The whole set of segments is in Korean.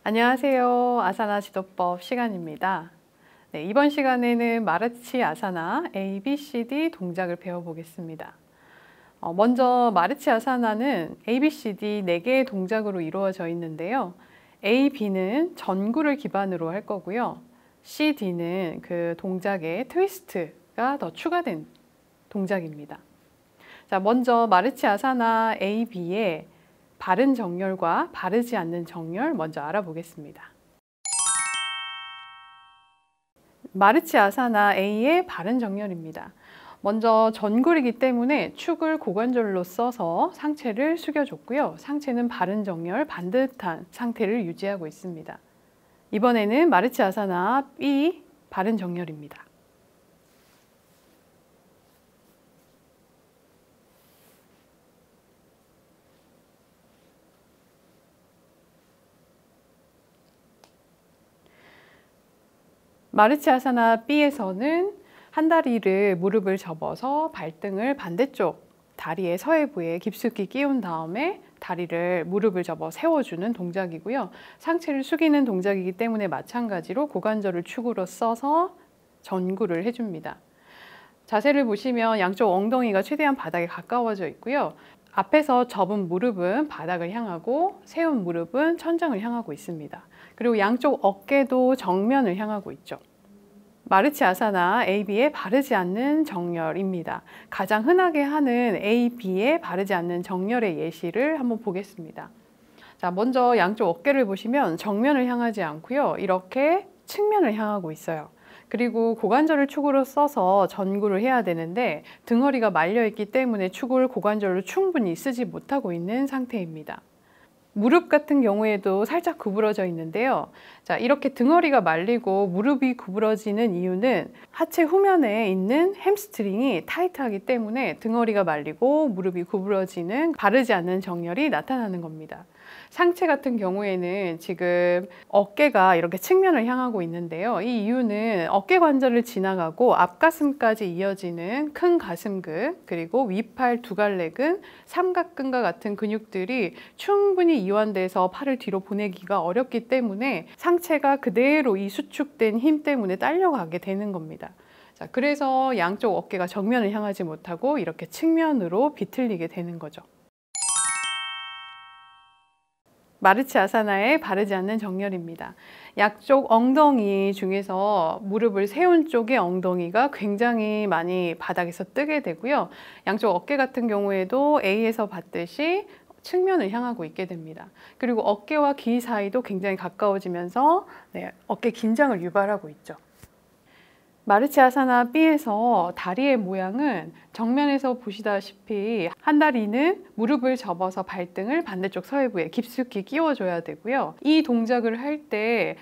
안녕하세요. 아사나 지도법 시간입니다. 네, 이번 시간에는 마르치 아사나 A, B, C, D 동작을 배워보겠습니다. 먼저 마르치 아사나는 A, B, C, D 4개의 동작으로 이루어져 있는데요. A, B는 전구를 기반으로 할 거고요. C, D는 그 동작에 트위스트가 더 추가된 동작입니다. 자, 먼저 마르치 아사나 A, B의 바른 정렬과 바르지 않는 정렬 먼저 알아보겠습니다. 마르치 아사나 A의 바른 정렬입니다. 먼저 전굴이기 때문에 축을 고관절로 써서 상체를 숙여줬고요. 상체는 바른 정렬, 반듯한 상태를 유지하고 있습니다. 이번에는 마르치 아사나 B 바른 정렬입니다. 마르치 아사나 B에서는 한 다리를 무릎을 접어서 발등을 반대쪽 다리의 서해부에 깊숙이 끼운 다음에 다리를 무릎을 접어 세워주는 동작이고요. 상체를 숙이는 동작이기 때문에 마찬가지로 고관절을 축으로 써서 전구를 해줍니다. 자세를 보시면 양쪽 엉덩이가 최대한 바닥에 가까워져 있고요. 앞에서 접은 무릎은 바닥을 향하고 세운 무릎은 천장을 향하고 있습니다. 그리고 양쪽 어깨도 정면을 향하고 있죠. 마르치 아사나 A, B의 바르지 않는 정렬입니다. 가장 흔하게 하는 A, B의 바르지 않는 정렬의 예시를 한번 보겠습니다. 자, 먼저 양쪽 어깨를 보시면 정면을 향하지 않고요. 이렇게 측면을 향하고 있어요. 그리고 고관절을 축으로 써서 전구를 해야 되는데 등허리가 말려있기 때문에 축을 고관절로 충분히 쓰지 못하고 있는 상태입니다. 무릎 같은 경우에도 살짝 구부러져 있는데요. 자, 이렇게 등허리가 말리고 무릎이 구부러지는 이유는 하체 후면에 있는 햄스트링이 타이트하기 때문에 등허리가 말리고 무릎이 구부러지는 바르지 않는 정렬이 나타나는 겁니다. 상체 같은 경우에는 지금 어깨가 이렇게 측면을 향하고 있는데요. 이 이유는 어깨 관절을 지나가고 앞가슴까지 이어지는 큰 가슴근 그리고 위팔 두갈래근, 삼각근과 같은 근육들이 충분히 이완돼서 팔을 뒤로 보내기가 어렵기 때문에 상체가 그대로 이 수축된 힘 때문에 딸려가게 되는 겁니다. 자, 그래서 양쪽 어깨가 정면을 향하지 못하고 이렇게 측면으로 비틀리게 되는 거죠. 마르치 아사나의 바르지 않는 정렬입니다. 양쪽 엉덩이 중에서 무릎을 세운 쪽의 엉덩이가 굉장히 많이 바닥에서 뜨게 되고요. 양쪽 어깨 같은 경우에도 A에서 봤듯이 측면을 향하고 있게 됩니다. 그리고 어깨와 귀 사이도 굉장히 가까워지면서 어깨 긴장을 유발하고 있죠. 마르치 아사나 B에서 다리의 모양은 정면에서 보시다시피 한 다리는 무릎을 접어서 발등을 반대쪽 서해부에 깊숙이 끼워줘야 되고요. 이 동작을 할 때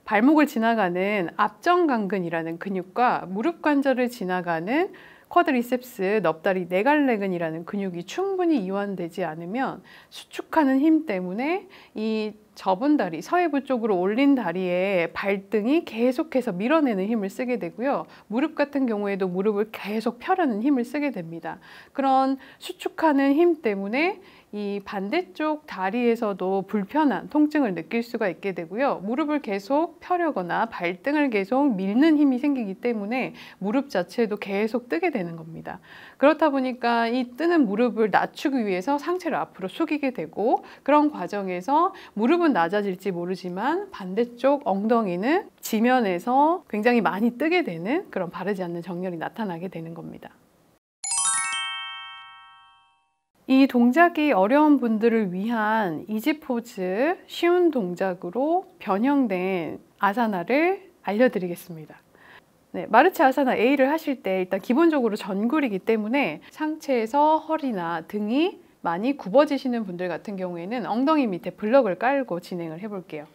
발목을 지나가는 앞정강근이라는 근육과 무릎 관절을 지나가는 쿼드리셉스, 넙다리 네갈래근이라는 근육이 충분히 이완되지 않으면 수축하는 힘 때문에 이 접은 다리, 서해부 쪽으로 올린 다리에 발등이 계속해서 밀어내는 힘을 쓰게 되고요. 무릎 같은 경우에도 무릎을 계속 펴려는 힘을 쓰게 됩니다. 그런 수축하는 힘 때문에 이 반대쪽 다리에서도 불편한 통증을 느낄 수가 있게 되고요. 무릎을 계속 펴려거나 발등을 계속 밀는 힘이 생기기 때문에 무릎 자체도 계속 뜨게 되는 겁니다. 그렇다 보니까 이 뜨는 무릎을 낮추기 위해서 상체를 앞으로 숙이게 되고 그런 과정에서 무릎은 낮아질지 모르지만 반대쪽 엉덩이는 지면에서 굉장히 많이 뜨게 되는 그런 바르지 않는 정렬이 나타나게 되는 겁니다. 이 동작이 어려운 분들을 위한 이지 포즈 쉬운 동작으로 변형된 아사나를 알려드리겠습니다. 네, 마르치 아사나 A를 하실 때 일단 기본적으로 전굴이기 때문에 상체에서 허리나 등이 많이 굽어지시는 분들 같은 경우에는 엉덩이 밑에 블럭을 깔고 진행을 해볼게요.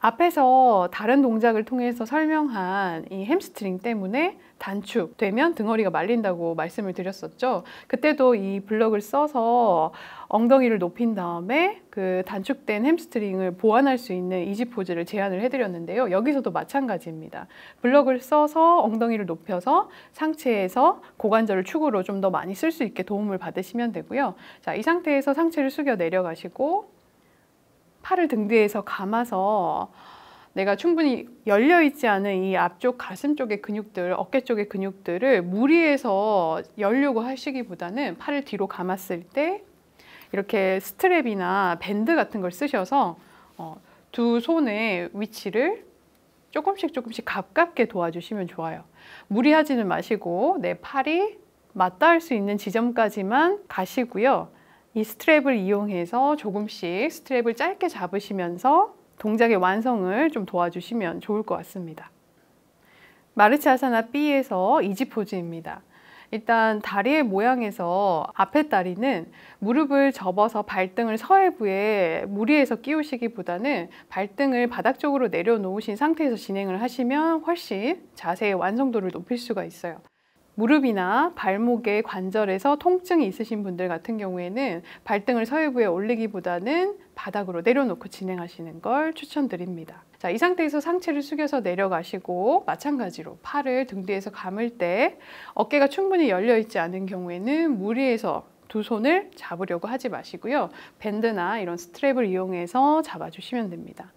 앞에서 다른 동작을 통해서 설명한 이 햄스트링 때문에 단축되면 등허리가 말린다고 말씀을 드렸었죠. 그때도 이 블럭을 써서 엉덩이를 높인 다음에 그 단축된 햄스트링을 보완할 수 있는 이지 포즈를 제안을 해드렸는데요. 여기서도 마찬가지입니다. 블럭을 써서 엉덩이를 높여서 상체에서 고관절을 축으로 좀 더 많이 쓸 수 있게 도움을 받으시면 되고요. 자, 이 상태에서 상체를 숙여 내려가시고 팔을 등 뒤에서 감아서 내가 충분히 열려있지 않은 이 앞쪽 가슴 쪽의 근육들, 어깨 쪽의 근육들을 무리해서 열려고 하시기보다는 팔을 뒤로 감았을 때 이렇게 스트랩이나 밴드 같은 걸 쓰셔서 두 손의 위치를 조금씩 가깝게 도와주시면 좋아요. 무리하지는 마시고 내 팔이 맞닿을 수 있는 지점까지만 가시고요. 이 스트랩을 이용해서 조금씩 스트랩을 짧게 잡으시면서 동작의 완성을 좀 도와주시면 좋을 것 같습니다. 마르치 아사나 B에서 이지 포즈입니다. 일단 다리의 모양에서 앞에 다리는 무릎을 접어서 발등을 서해부에 무리해서 끼우시기보다는 발등을 바닥 쪽으로 내려놓으신 상태에서 진행을 하시면 훨씬 자세의 완성도를 높일 수가 있어요. 무릎이나 발목의 관절에서 통증이 있으신 분들 같은 경우에는 발등을 서해부에 올리기보다는 바닥으로 내려놓고 진행하시는 걸 추천드립니다. 자, 이 상태에서 상체를 숙여서 내려가시고 마찬가지로 팔을 등 뒤에서 감을 때 어깨가 충분히 열려 있지 않은 경우에는 무리해서 두 손을 잡으려고 하지 마시고요. 밴드나 이런 스트랩을 이용해서 잡아주시면 됩니다.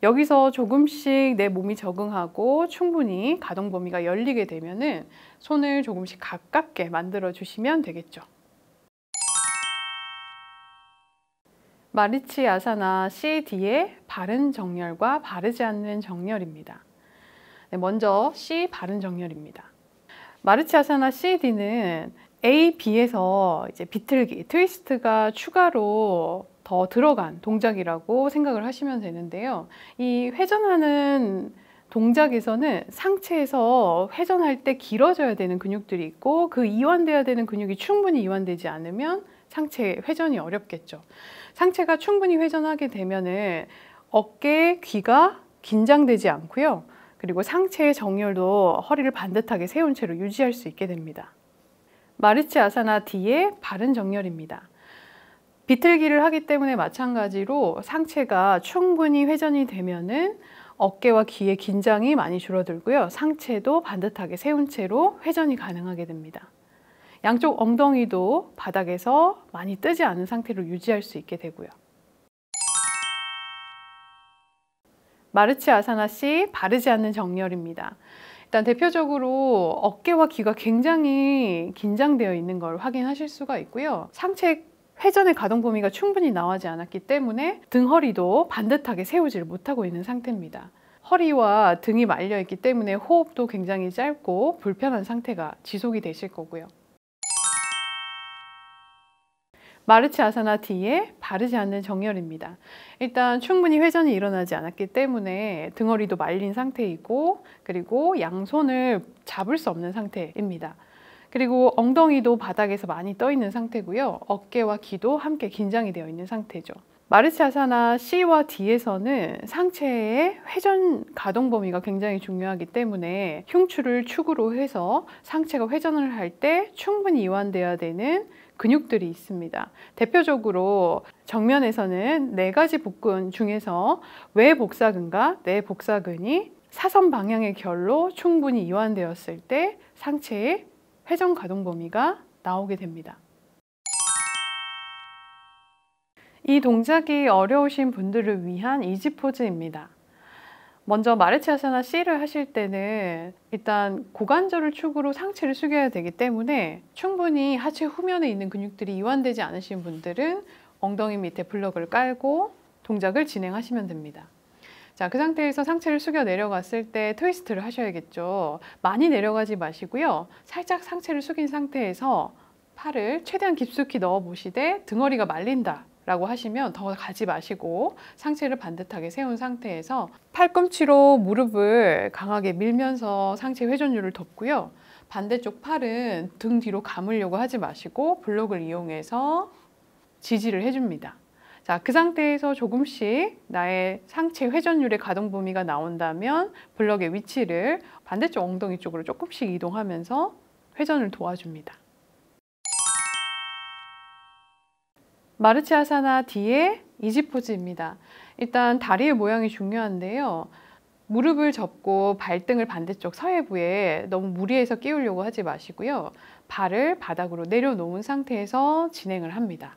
여기서 조금씩 내 몸이 적응하고 충분히 가동 범위가 열리게 되면은 손을 조금씩 가깝게 만들어 주시면 되겠죠. 마르치 아사나 CD의 바른 정렬과 바르지 않는 정렬입니다. 네, 먼저 C 바른 정렬입니다. 마르치 아사나 CD는 A, B에서 이제 비틀기, 트위스트가 추가로 더 들어간 동작이라고 생각을 하시면 되는데요. 이 회전하는 동작에서는 상체에서 회전할 때 길어져야 되는 근육들이 있고 그 이완돼야 되는 근육이 충분히 이완되지 않으면 상체 회전이 어렵겠죠. 상체가 충분히 회전하게 되면은 어깨, 귀가 긴장되지 않고요. 그리고 상체의 정렬도 허리를 반듯하게 세운 채로 유지할 수 있게 됩니다. 마르치 아사나 D의 바른 정렬입니다. 비틀기를 하기 때문에 마찬가지로 상체가 충분히 회전이 되면은 어깨와 귀의 긴장이 많이 줄어들고요. 상체도 반듯하게 세운 채로 회전이 가능하게 됩니다. 양쪽 엉덩이도 바닥에서 많이 뜨지 않은 상태로 유지할 수 있게 되고요. 마르치 아사나 C 바르지 않는 정렬입니다. 일단 대표적으로 어깨와 귀가 굉장히 긴장되어 있는 걸 확인하실 수가 있고요. 상체 회전의 가동 범위가 충분히 나오지 않았기 때문에 등 허리도 반듯하게 세우지를 못하고 있는 상태입니다. 허리와 등이 말려 있기 때문에 호흡도 굉장히 짧고 불편한 상태가 지속이 되실 거고요. 마르치 아사나 D의 바르지 않는 정렬입니다. 일단 충분히 회전이 일어나지 않았기 때문에 등허리도 말린 상태이고 그리고 양손을 잡을 수 없는 상태입니다. 그리고 엉덩이도 바닥에서 많이 떠 있는 상태고요. 어깨와 귀도 함께 긴장이 되어 있는 상태죠. 마르치 아사나 C와 D에서는 상체의 회전 가동 범위가 굉장히 중요하기 때문에 흉추를 축으로 해서 상체가 회전을 할 때 충분히 이완돼야 되는 근육들이 있습니다. 대표적으로 정면에서는 4가지 복근 중에서 외복사근과 내복사근이 사선 방향의 결로 충분히 이완되었을 때 상체의 회전 가동 범위가 나오게 됩니다. 이 동작이 어려우신 분들을 위한 이지 포즈입니다. 먼저 마르치 아사나 C를 하실 때는 일단 고관절을 축으로 상체를 숙여야 되기 때문에 충분히 하체 후면에 있는 근육들이 이완되지 않으신 분들은 엉덩이 밑에 블럭을 깔고 동작을 진행하시면 됩니다. 자, 그 상태에서 상체를 숙여 내려갔을 때 트위스트를 하셔야겠죠. 많이 내려가지 마시고요. 살짝 상체를 숙인 상태에서 팔을 최대한 깊숙이 넣어 보시되 등허리가 말린다 라고 하시면 더 가지 마시고 상체를 반듯하게 세운 상태에서 팔꿈치로 무릎을 강하게 밀면서 상체 회전율을 덮고요. 반대쪽 팔은 등 뒤로 감으려고 하지 마시고 블록을 이용해서 지지를 해줍니다. 자, 그 상태에서 조금씩 나의 상체 회전율의 가동 범위가 나온다면 블럭의 위치를 반대쪽 엉덩이 쪽으로 조금씩 이동하면서 회전을 도와줍니다. 마르치 아사나 D의 이지 포즈입니다. 일단 다리의 모양이 중요한데요. 무릎을 접고 발등을 반대쪽 서해부에 너무 무리해서 끼우려고 하지 마시고요. 발을 바닥으로 내려놓은 상태에서 진행을 합니다.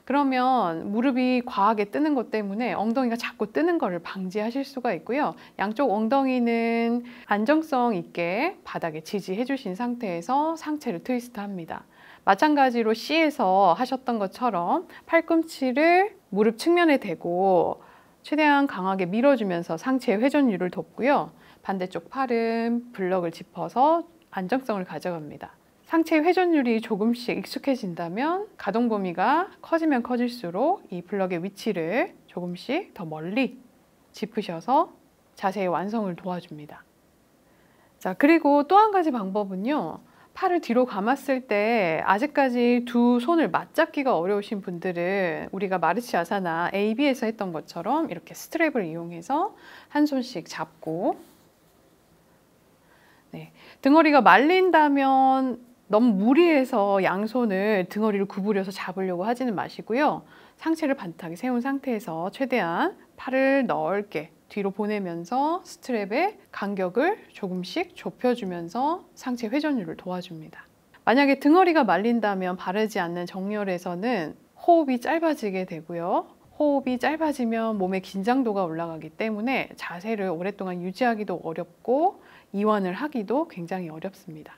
그러면 무릎이 과하게 뜨는 것 때문에 엉덩이가 자꾸 뜨는 것을 방지하실 수가 있고요. 양쪽 엉덩이는 안정성 있게 바닥에 지지해 주신 상태에서 상체를 트위스트 합니다. 마찬가지로 C에서 하셨던 것처럼 팔꿈치를 무릎 측면에 대고 최대한 강하게 밀어주면서 상체의 회전율을 돕고요. 반대쪽 팔은 블럭을 짚어서 안정성을 가져갑니다. 상체 회전율이 조금씩 익숙해진다면 가동 범위가 커지면 커질수록 이 블럭의 위치를 조금씩 더 멀리 짚으셔서 자세의 완성을 도와줍니다. 자, 그리고 또 한 가지 방법은요. 팔을 뒤로 감았을 때 아직까지 두 손을 맞잡기가 어려우신 분들은 우리가 마르치 아사나 AB에서 했던 것처럼 이렇게 스트랩을 이용해서 한 손씩 잡고 등허리가 말린다면 너무 무리해서 양손을 등허리를 구부려서 잡으려고 하지는 마시고요. 상체를 반듯하게 세운 상태에서 최대한 팔을 넓게 뒤로 보내면서 스트랩의 간격을 조금씩 좁혀주면서 상체 회전율을 도와줍니다. 만약에 등허리가 말린다면 바르지 않는 정렬에서는 호흡이 짧아지게 되고요. 호흡이 짧아지면 몸의 긴장도가 올라가기 때문에 자세를 오랫동안 유지하기도 어렵고 이완을 하기도 굉장히 어렵습니다.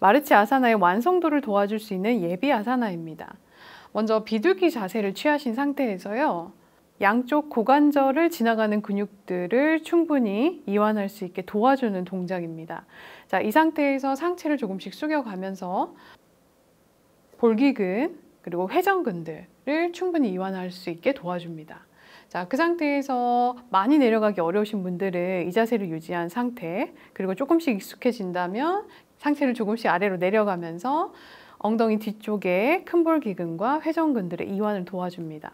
마르치 아사나의 완성도를 도와줄 수 있는 예비 아사나입니다. 먼저 비둘기 자세를 취하신 상태에서요. 양쪽 고관절을 지나가는 근육들을 충분히 이완할 수 있게 도와주는 동작입니다. 자, 이 상태에서 상체를 조금씩 숙여가면서 볼기근 그리고 회전근들을 충분히 이완할 수 있게 도와줍니다. 자, 그 상태에서 많이 내려가기 어려우신 분들은 이 자세를 유지한 상태, 그리고 조금씩 익숙해진다면 상체를 조금씩 아래로 내려가면서 엉덩이 뒤쪽에 큰 볼기근과 회전근들의 이완을 도와줍니다.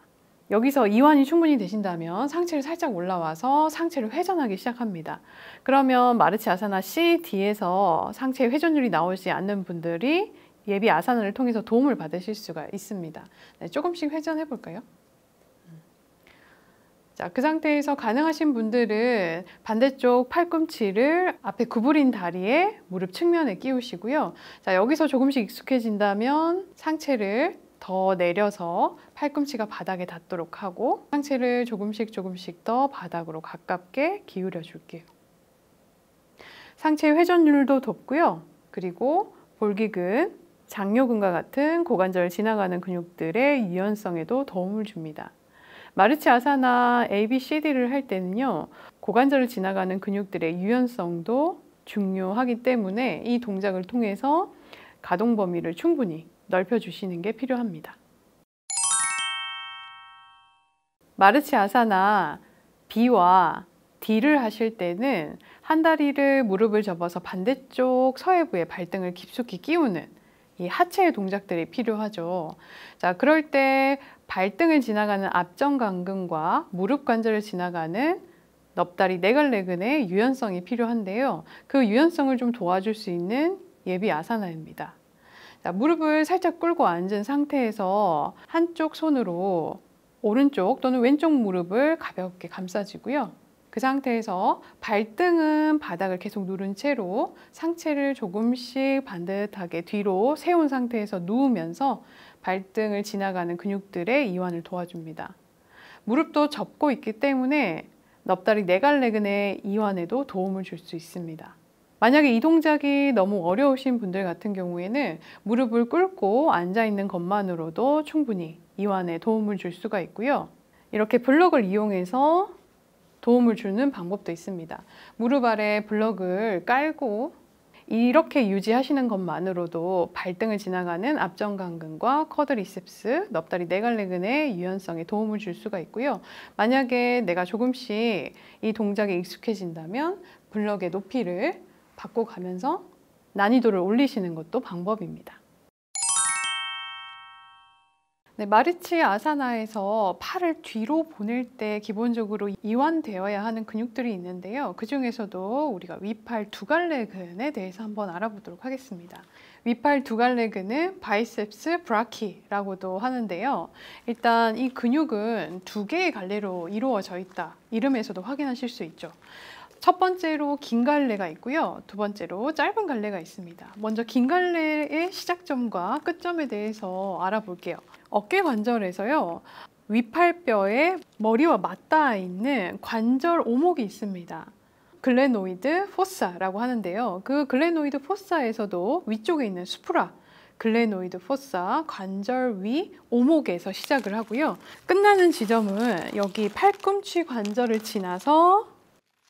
여기서 이완이 충분히 되신다면 상체를 살짝 올라와서 상체를 회전하기 시작합니다. 그러면 마르치 아사나 C, D에서 상체 회전율이 나오지 않는 분들이 예비 아사나를 통해서 도움을 받으실 수가 있습니다. 네, 조금씩 회전해 볼까요? 자, 그 상태에서 가능하신 분들은 반대쪽 팔꿈치를 앞에 구부린 다리에 무릎 측면에 끼우시고요. 자, 여기서 조금씩 익숙해진다면 상체를 더 내려서 팔꿈치가 바닥에 닿도록 하고 상체를 조금씩 더 바닥으로 가깝게 기울여 줄게요. 상체 회전율도 돕고요. 그리고 볼기근, 장요근과 같은 고관절을 지나가는 근육들의 유연성에도 도움을 줍니다. 마르치 아사나 A, B, C, D를 할 때는요. 고관절을 지나가는 근육들의 유연성도 중요하기 때문에 이 동작을 통해서 가동 범위를 충분히 넓혀주시는 게 필요합니다. 마르치 아사나 B와 D를 하실 때는 한 다리를 무릎을 접어서 반대쪽 서해부에 발등을 깊숙이 끼우는 이 하체의 동작들이 필요하죠. 자, 그럴 때 발등을 지나가는 앞정강근과 무릎 관절을 지나가는 넙다리 네갈레근의 유연성이 필요한데요. 그 유연성을 좀 도와줄 수 있는 예비 아사나입니다. 자, 무릎을 살짝 꿇고 앉은 상태에서 한쪽 손으로 오른쪽 또는 왼쪽 무릎을 가볍게 감싸주고요. 그 상태에서 발등은 바닥을 계속 누른 채로 상체를 조금씩 반듯하게 뒤로 세운 상태에서 누우면서 발등을 지나가는 근육들의 이완을 도와줍니다. 무릎도 접고 있기 때문에 넙다리 네갈레근의 이완에도 도움을 줄 수 있습니다. 만약에 이 동작이 너무 어려우신 분들 같은 경우에는 무릎을 꿇고 앉아있는 것만으로도 충분히 이완에 도움을 줄 수가 있고요. 이렇게 블럭을 이용해서 도움을 주는 방법도 있습니다. 무릎 아래 블럭을 깔고 이렇게 유지하시는 것만으로도 발등을 지나가는 앞정강근과 쿼드리셉스, 넙다리 네갈레근의 유연성에 도움을 줄 수가 있고요. 만약에 내가 조금씩 이 동작에 익숙해진다면 블럭의 높이를 바꿔가면서 난이도를 올리시는 것도 방법입니다. 네, 마르치 아사나에서 팔을 뒤로 보낼 때 기본적으로 이완되어야 하는 근육들이 있는데요. 그 중에서도 우리가 위팔 두갈래근에 대해서 한번 알아보도록 하겠습니다. 위팔 두갈래근은 바이셉스 브라키라고도 하는데요. 일단 이 근육은 두 개의 갈래로 이루어져 있다. 이름에서도 확인하실 수 있죠. 첫 번째로 긴 갈래가 있고요. 두 번째로 짧은 갈래가 있습니다. 먼저 긴 갈래의 시작점과 끝점에 대해서 알아볼게요. 어깨 관절에서요. 위팔뼈에 머리와 맞닿아 있는 관절 오목이 있습니다. 글레노이드 포사라고 하는데요. 그 글레노이드 포사에서도 위쪽에 있는 수프라 글레노이드 포사 관절 위 오목에서 시작을 하고요. 끝나는 지점은 여기 팔꿈치 관절을 지나서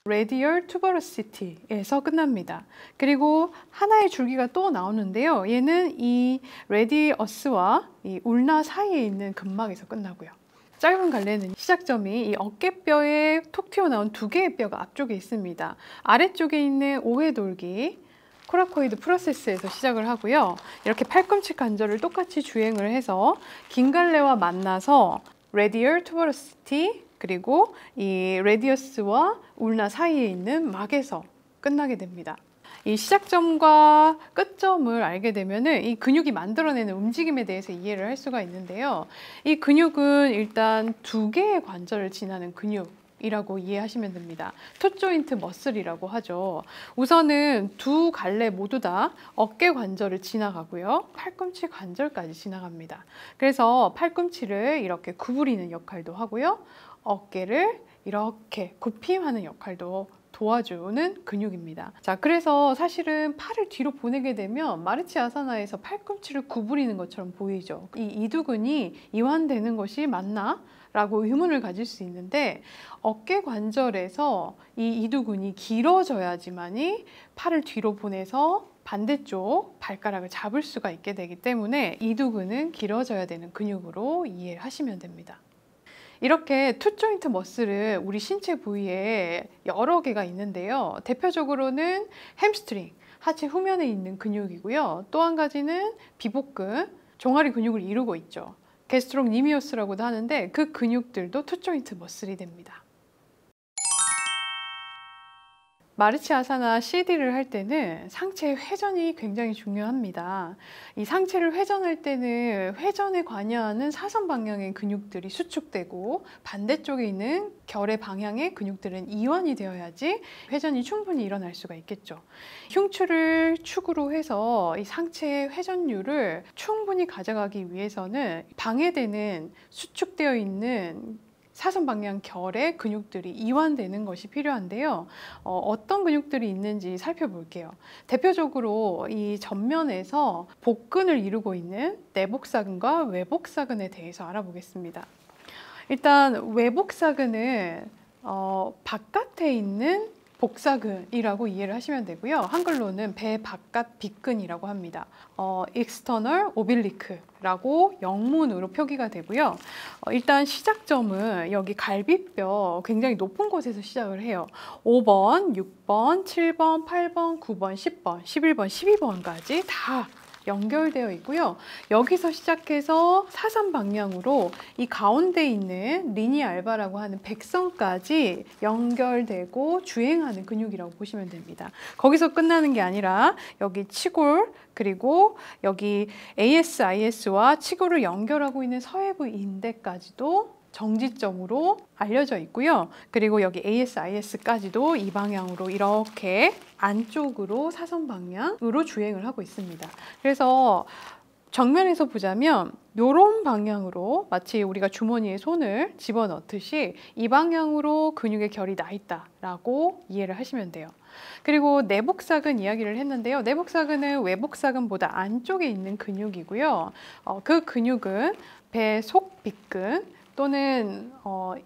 radial tuberosity에서 끝납니다. 그리고 하나의 줄기가 또 나오는데요. 얘는 이 radius와 이 울나 사이에 있는 근막에서 끝나고요. 짧은 갈래는 시작점이 이 어깨뼈에 톡 튀어나온 두 개의 뼈가 앞쪽에 있습니다. 아래쪽에 있는 오해돌기 코라코이드 프로세스에서 시작을 하고요. 이렇게 팔꿈치 관절을 똑같이 주행을 해서 긴 갈래와 만나서 radial tuberosity 그리고 이 레디어스와 울나 사이에 있는 막에서 끝나게 됩니다. 이 시작점과 끝점을 알게 되면 이 근육이 만들어내는 움직임에 대해서 이해를 할 수가 있는데요. 이 근육은 일단 두 개의 관절을 지나는 근육이라고 이해하시면 됩니다. 투 조인트 머슬이라고 하죠. 우선은 두 갈래 모두 다 어깨 관절을 지나가고요. 팔꿈치 관절까지 지나갑니다. 그래서 팔꿈치를 이렇게 구부리는 역할도 하고요. 어깨를 이렇게 굽힘하는 역할도 도와주는 근육입니다. 자, 그래서 사실은 팔을 뒤로 보내게 되면 마르치 아사나에서 팔꿈치를 구부리는 것처럼 보이죠. 이 이두근이 이완되는 것이 맞나? 라고 의문을 가질 수 있는데 어깨 관절에서 이 이두근이 길어져야지만이 팔을 뒤로 보내서 반대쪽 발가락을 잡을 수가 있게 되기 때문에 이두근은 길어져야 되는 근육으로 이해하시면 됩니다. 이렇게 투 조인트 머슬은 우리 신체 부위에 여러 개가 있는데요. 대표적으로는 햄스트링, 하체 후면에 있는 근육이고요. 또 한 가지는 비복근, 종아리 근육을 이루고 있죠. 게스트록니미오스라고도 하는데 그 근육들도 투 조인트 머슬이 됩니다. 마르치 아사나 CD를 할 때는 상체 회전이 굉장히 중요합니다. 이 상체를 회전할 때는 회전에 관여하는 사선 방향의 근육들이 수축되고 반대쪽에 있는 결의 방향의 근육들은 이완이 되어야지 회전이 충분히 일어날 수가 있겠죠. 흉추를 축으로 해서 이 상체의 회전율을 충분히 가져가기 위해서는 방해되는 수축되어 있는 사선 방향 결의 근육들이 이완되는 것이 필요한데요. 어떤 근육들이 있는지 살펴볼게요. 대표적으로 이 전면에서 복근을 이루고 있는 내복사근과 외복사근에 대해서 알아보겠습니다. 일단 외복사근은 바깥에 있는 복사근이라고 이해를 하시면 되고요. 한글로는 배 바깥 빗근이라고 합니다. external oblique라고 영문으로 표기가 되고요. 일단 시작점은 여기 갈비뼈 굉장히 높은 곳에서 시작을 해요. 5번, 6번, 7번, 8번, 9번, 10번, 11번, 12번까지 다 연결되어 있고요. 여기서 시작해서 사선 방향으로 이 가운데 있는 리니아 알바라고 하는 백선까지 연결되고 주행하는 근육이라고 보시면 됩니다. 거기서 끝나는 게 아니라 여기 치골 그리고 여기 ASIS와 치골을 연결하고 있는 서해부 인대까지도 정지점으로 알려져 있고요. 그리고 여기 ASIS까지도 이 방향으로 이렇게 안쪽으로 사선 방향으로 주행을 하고 있습니다. 그래서 정면에서 보자면 이런 방향으로 마치 우리가 주머니에 손을 집어넣듯이 이 방향으로 근육의 결이 나 있다라고 이해를 하시면 돼요. 그리고 내복사근 이야기를 했는데요. 내복사근은 외복사근보다 안쪽에 있는 근육이고요. 그 근육은 배 속빗근 또는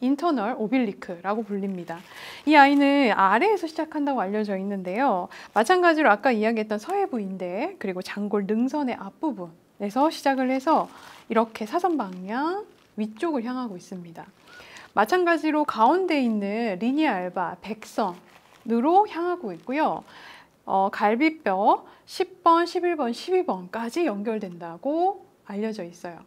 인터널 오빌리크라고 불립니다. 이 아이는 아래에서 시작한다고 알려져 있는데요. 마찬가지로 아까 이야기했던 서해부인대 그리고 장골 능선의 앞부분에서 시작을 해서 이렇게 사선 방향 위쪽을 향하고 있습니다. 마찬가지로 가운데 있는 리니아 알바 백선으로 향하고 있고요. 갈비뼈 10번, 11번, 12번까지 연결된다고 알려져 있어요.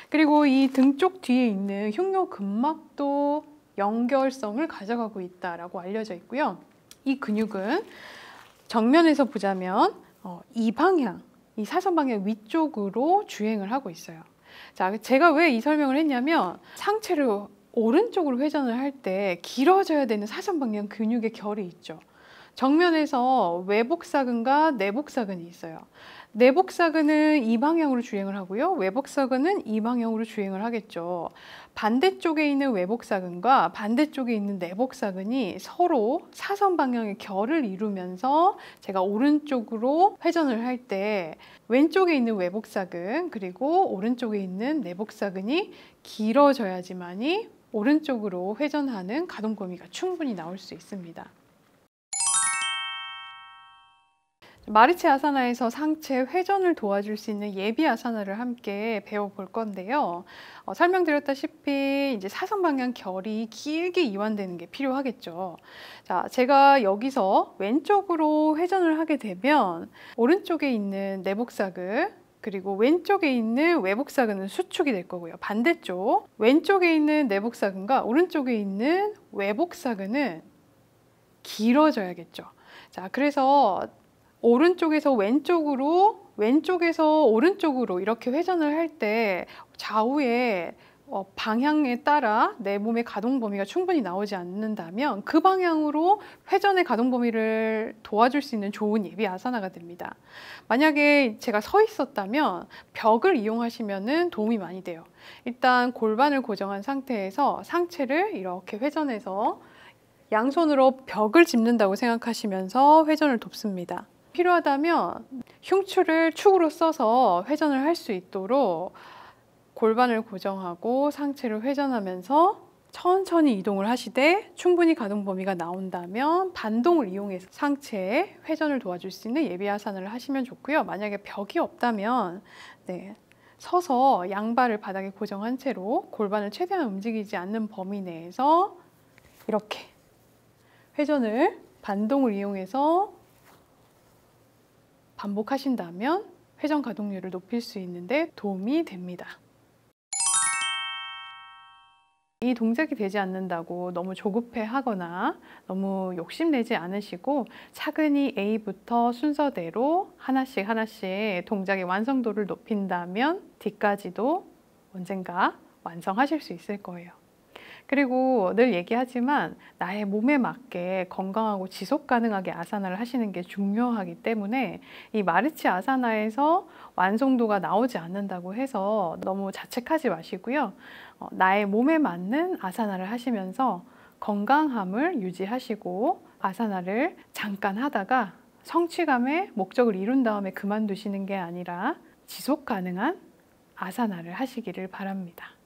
그리고 이 등 쪽 뒤에 있는 흉뇨 근막도 연결성을 가져가고 있다라고 알려져 있고요. 이 근육은 정면에서 보자면 이 방향, 이 사선 방향 위쪽으로 주행을 하고 있어요. 자, 제가 왜 이 설명을 했냐면 상체를 오른쪽으로 회전을 할 때 길어져야 되는 사선 방향 근육의 결이 있죠. 정면에서 외복사근과 내복사근이 있어요. 내복사근은 이 방향으로 주행을 하고요. 외복사근은 이 방향으로 주행을 하겠죠. 반대쪽에 있는 외복사근과 반대쪽에 있는 내복사근이 서로 사선 방향의 결을 이루면서 제가 오른쪽으로 회전을 할 때 왼쪽에 있는 외복사근 그리고 오른쪽에 있는 내복사근이 길어져야지만이 오른쪽으로 회전하는 가동 범위가 충분히 나올 수 있습니다. 마르치 아사나에서 상체 회전을 도와줄 수 있는 예비 아사나를 함께 배워볼 건데요. 설명드렸다시피 이제 사선 방향 결이 길게 이완되는 게 필요하겠죠. 자, 제가 여기서 왼쪽으로 회전을 하게 되면 오른쪽에 있는 내복사근 그리고 왼쪽에 있는 외복사근은 수축이 될 거고요. 반대쪽 왼쪽에 있는 내복사근과 오른쪽에 있는 외복사근은 길어져야겠죠. 자, 그래서 오른쪽에서 왼쪽으로, 왼쪽에서 오른쪽으로 이렇게 회전을 할 때 좌우의 방향에 따라 내 몸의 가동 범위가 충분히 나오지 않는다면 그 방향으로 회전의 가동 범위를 도와줄 수 있는 좋은 예비 아사나가 됩니다. 만약에 제가 서 있었다면 벽을 이용하시면 도움이 많이 돼요. 일단 골반을 고정한 상태에서 상체를 이렇게 회전해서 양손으로 벽을 짚는다고 생각하시면서 회전을 돕습니다. 필요하다면 흉추를 축으로 써서 회전을 할 수 있도록 골반을 고정하고 상체를 회전하면서 천천히 이동을 하시되 충분히 가동 범위가 나온다면 반동을 이용해서 상체에 회전을 도와줄 수 있는 예비 아사나를 하시면 좋고요. 만약에 벽이 없다면 서서 양발을 바닥에 고정한 채로 골반을 최대한 움직이지 않는 범위 내에서 이렇게 회전을 반동을 이용해서 반복하신다면 회전 가동률을 높일 수 있는데 도움이 됩니다. 이 동작이 되지 않는다고 너무 조급해 하거나 너무 욕심내지 않으시고 차근히 A부터 순서대로 하나씩 동작의 완성도를 높인다면 D까지도 언젠가 완성하실 수 있을 거예요. 그리고 늘 얘기하지만 나의 몸에 맞게 건강하고 지속 가능하게 아사나를 하시는 게 중요하기 때문에 이 마르치 아사나에서 완성도가 나오지 않는다고 해서 너무 자책하지 마시고요. 나의 몸에 맞는 아사나를 하시면서 건강함을 유지하시고 아사나를 잠깐 하다가 성취감의 목적을 이룬 다음에 그만두시는 게 아니라 지속 가능한 아사나를 하시기를 바랍니다.